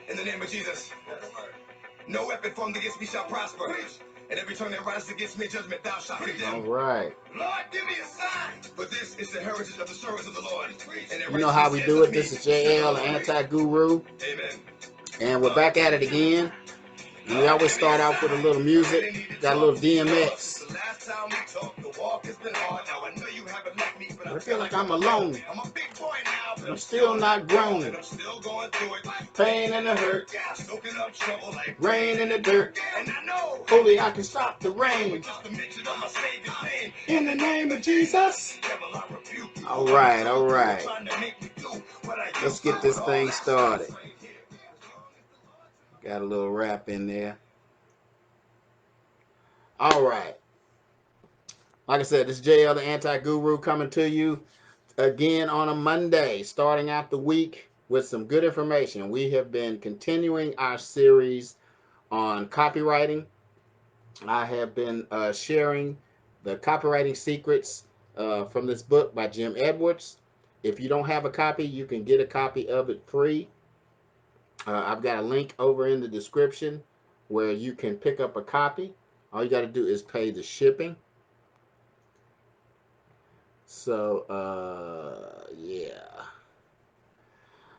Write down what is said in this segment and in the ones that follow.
In the name of Jesus, no weapon formed against me shall prosper. And every tongue that rises against me, judgment thou shalt condemn. All right. Lord, give me a sign. For this is the heritage of the servants of the Lord. And you know how we do it. This is JL, the anti-guru. Amen. And we're back at it again. And we always start out with a little music. Got a little DMX. I feel like I'm alone. I'm still not grown. Pain and the hurt. Rain in the dirt. Holy, I can stop the rain. In the name of Jesus. All right, all right. Let's get this thing started. Got a little rap in there. All right. Like I said, this is JL, the anti-guru, coming to you again on a Monday, starting out the week with some good information. We have been continuing our series on copywriting. I have been sharing the Copywriting Secrets from this book by Jim Edwards. If you don't have a copy, you can get a copy of it free. I've got a link over in the description where you can pick up a copy. All you got to do is pay the shipping. So, yeah.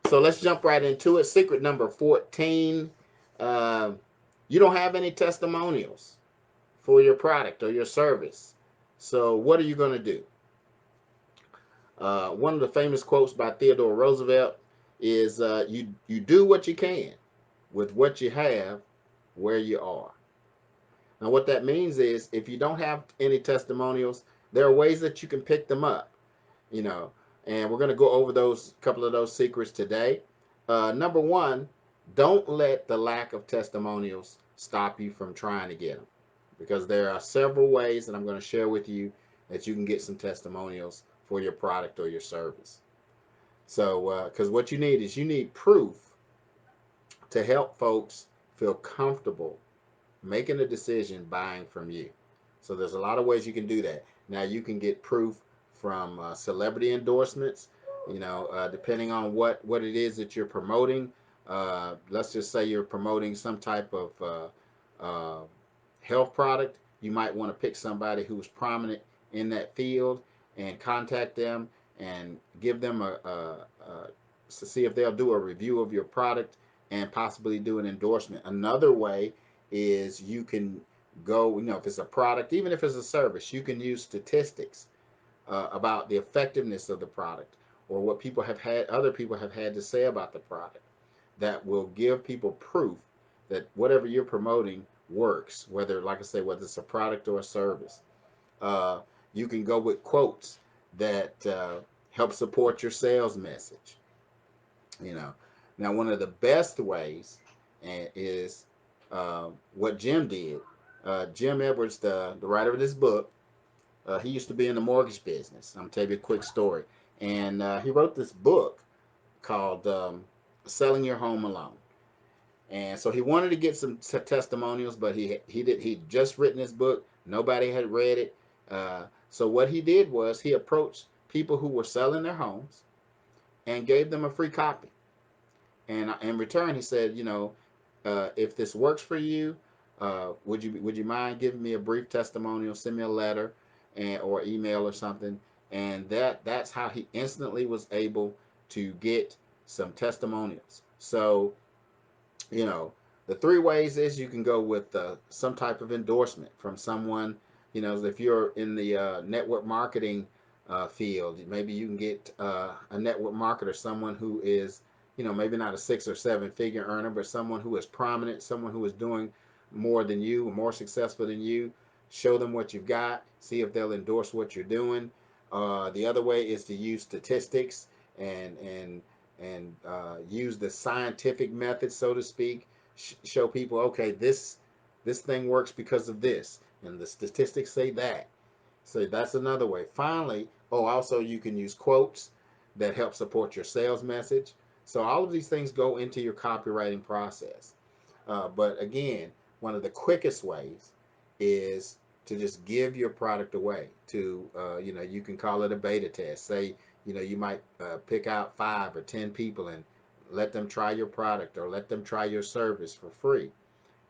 So let's jump right into it. Secret number 14. You don't have any testimonials for your product or your service. So what are you going to do? One of the famous quotes by Theodore Roosevelt is, you do what you can with what you have where you are. Now what that means is, if you don't have any testimonials, there are ways that you can pick them up, and we're going to go over those couple of those secrets today. Number one, don't let the lack of testimonials stop you from trying to get them, because there are several ways that I'm going to share with you that you can get some testimonials for your product or your service. So, because what you need is, you need proof to help folks feel comfortable making a decision buying from you. So there's a lot of ways you can do that. Now you can get proof from celebrity endorsements, depending on what it is that you're promoting. Let's just say you're promoting some type of health product. You might want to pick somebody who's prominent in that field and contact them and give them to see if they'll do a review of your product and possibly do an endorsement. Another way is, you can go, if it's a product, even if it's a service, you can use statistics about the effectiveness of the product, or what other people have had to say about the product, that will give people proof that whatever you're promoting works, whether, like I say, whether it's a product or a service. You can go with quotes that help support your sales message. Now one of the best ways is what Jim did. Jim Edwards, the writer of this book, he used to be in the mortgage business. I'm going to tell you a quick story. And he wrote this book called Selling Your Home Alone. And so he wanted to get some testimonials, but he'd just written his book. Nobody had read it. So what he did was, he approached people who were selling their homes and gave them a free copy. And in return, he said, if this works for you, would you mind giving me a brief testimonial? Send me a letter or email or something. And that's how he instantly was able to get some testimonials. So, the three ways is, you can go with some type of endorsement from someone. If you're in the network marketing field, maybe you can get a network marketer, someone who is, maybe not a 6 or 7 figure earner, but someone who is prominent, someone who is doing more than you, more successful than you. Show them what you've got, see if they'll endorse what you're doing. The other way is to use statistics and use the scientific method, so to speak. Show people, okay, this thing works because of this, and the statistics say that. So that's another way. Finally, also you can use quotes that help support your sales message. So all of these things go into your copywriting process. But again, one of the quickest ways is to just give your product away to, you can call it a beta test. Say, you might pick out 5 or 10 people and let them try your product or let them try your service for free.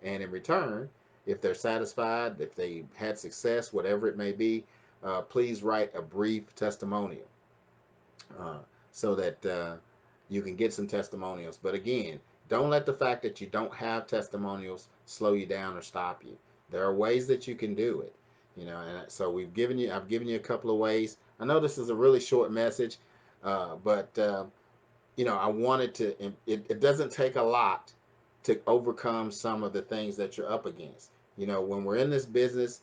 And in return, if they're satisfied, if they had success, whatever it may be, please write a brief testimonial uh, so that you can get some testimonials. But again, don't let the fact that you don't have testimonials slow you down or stop you. There are ways that you can do it, and so I've given you a couple of ways. I know this is a really short message, but I wanted to. It doesn't take a lot to overcome some of the things that you're up against. When we're in this business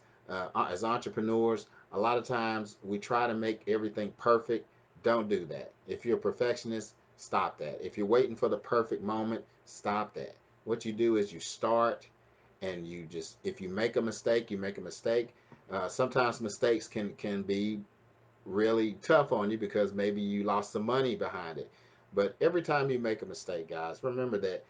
as entrepreneurs, a lot of times we try to make everything perfect. Don't do that. If you're a perfectionist, stop that. If you're waiting for the perfect moment, stop that. What you do is you start, and if you make a mistake, you make a mistake. Sometimes mistakes can be really tough on you because maybe you lost some money behind it. But every time you make a mistake, guys, remember that,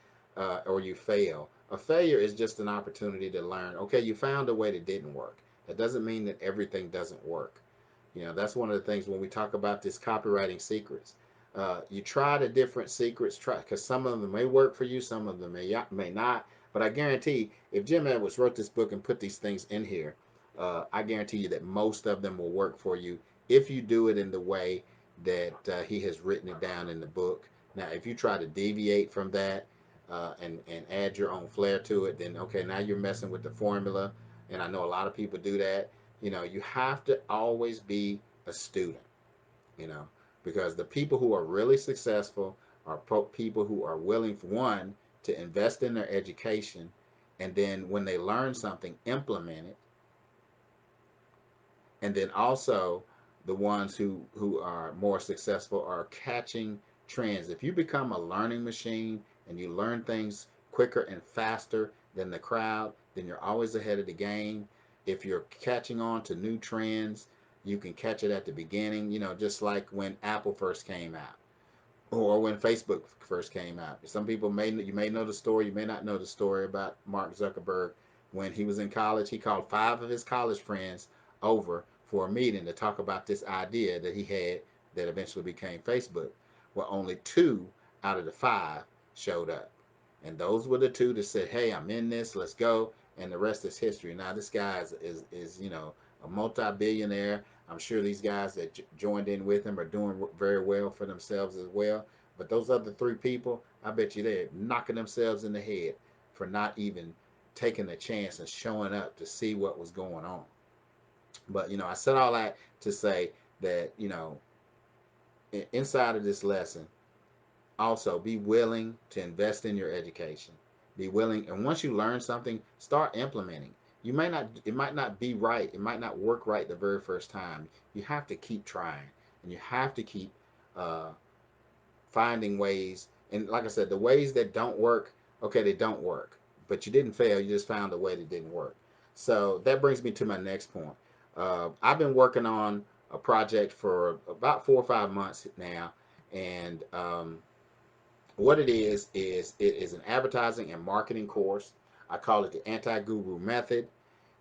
or you fail. A failure is just an opportunity to learn. Okay, you found a way that didn't work. That doesn't mean that everything doesn't work. That's one of the things when we talk about this copywriting secrets. You try the different secrets, because some of them may work for you, some of them may not. But I guarantee, if Jim Edwards wrote this book and put these things in here, I guarantee you that most of them will work for you if you do it in the way that he has written it down in the book. Now, if you try to deviate from that and add your own flair to it, then okay, now you're messing with the formula. And I know a lot of people do that. You have to always be a student, you know, because the people who are really successful are people who are willing, for one, to invest in their education, and then when they learn something, implement it, and then also the ones who are more successful are catching trends. If you become a learning machine and you learn things quicker and faster than the crowd, then you're always ahead of the game. If you're catching on to new trends, you can catch it at the beginning, just like when Apple first came out or when Facebook first came out. Some people you may know the story, you may not know the story about Mark Zuckerberg. When he was in college, he called 5 of his college friends over for a meeting to talk about this idea that he had that eventually became Facebook. Well, only 2 out of the 5 showed up. And those were the 2 that said, "Hey, I'm in this, let's go." And the rest is history. Now this guy is a multi-billionaire. I'm sure these guys that joined in with him are doing very well for themselves as well. But those other 3 people, I bet you they're knocking themselves in the head for not even taking a chance and showing up to see what was going on. But I said all that to say that inside of this lesson, also be willing to invest in your education. Be willing, and once you learn something, start implementing. It might not be right, it might not work right the very first time. You have to keep trying, and you have to keep uh, finding ways. And like I said, the ways that don't work, okay, they don't work, but you didn't fail, you just found a way that didn't work. So that brings me to my next point. I've been working on a project for about 4 or 5 months now, and what it is it is an advertising and marketing course. I call it the Anti-Guru Method.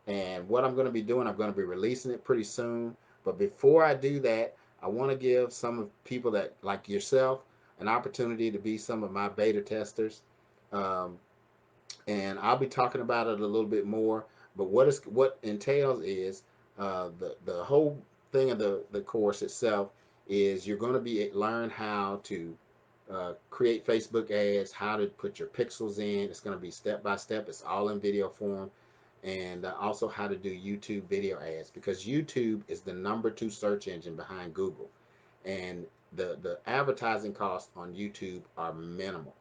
And what I'm going to be doing, I'm going to be releasing it pretty soon. But before I do that, I want to give some of people that, like yourself, an opportunity to be some of my beta testers. Um, and I'll be talking about it a little bit more. But what entails is the whole thing of the course itself is you're going to be learn how to create Facebook ads, how to put your pixels in. It's going to be step by step. It's all in video form, and also how to do YouTube video ads, because YouTube is the #2 search engine behind Google, and the advertising costs on YouTube are minimal.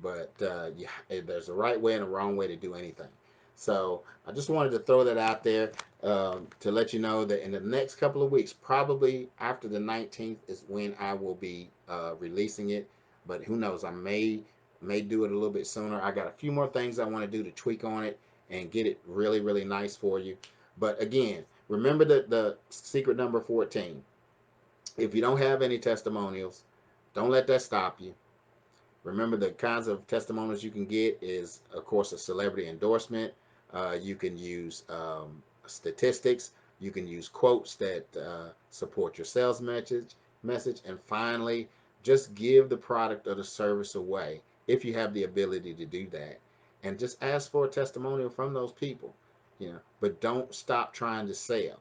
But there's a right way and a wrong way to do anything. So I just wanted to throw that out there to let you know that in the next couple of weeks, probably after the 19th, is when I will be releasing it. But who knows? I may do it a little bit sooner. I got a few more things I want to do to tweak on it and get it really, really nice for you. But again, remember the secret number 14. If you don't have any testimonials, don't let that stop you. Remember, the kinds of testimonials you can get is, of course, a celebrity endorsement. You can use statistics. You can use quotes that support your sales message. And finally, just give the product or the service away if you have the ability to do that, and just ask for a testimonial from those people. But don't stop trying to sell.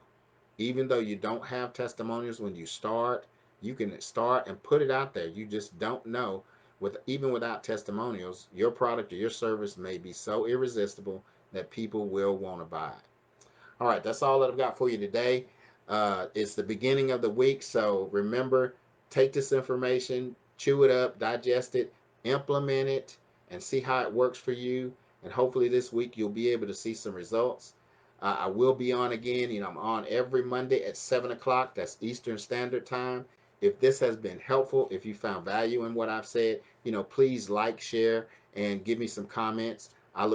Even though you don't have testimonials when you start, you can start and put it out there. You just don't know. Even without testimonials, your product or your service may be so irresistible that people will want to buy it. All right, that's all that I've got for you today. It's the beginning of the week, so remember, take this information, chew it up, digest it, implement it, and see how it works for you. And hopefully this week you'll be able to see some results. I will be on again. I'm on every Monday at 7 o'clock. That's Eastern Standard Time. If this has been helpful, if you found value in what I've said, please like, share, and give me some comments. I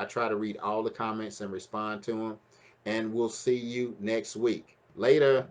try to read all the comments and respond to them. And we'll see you next week. Later.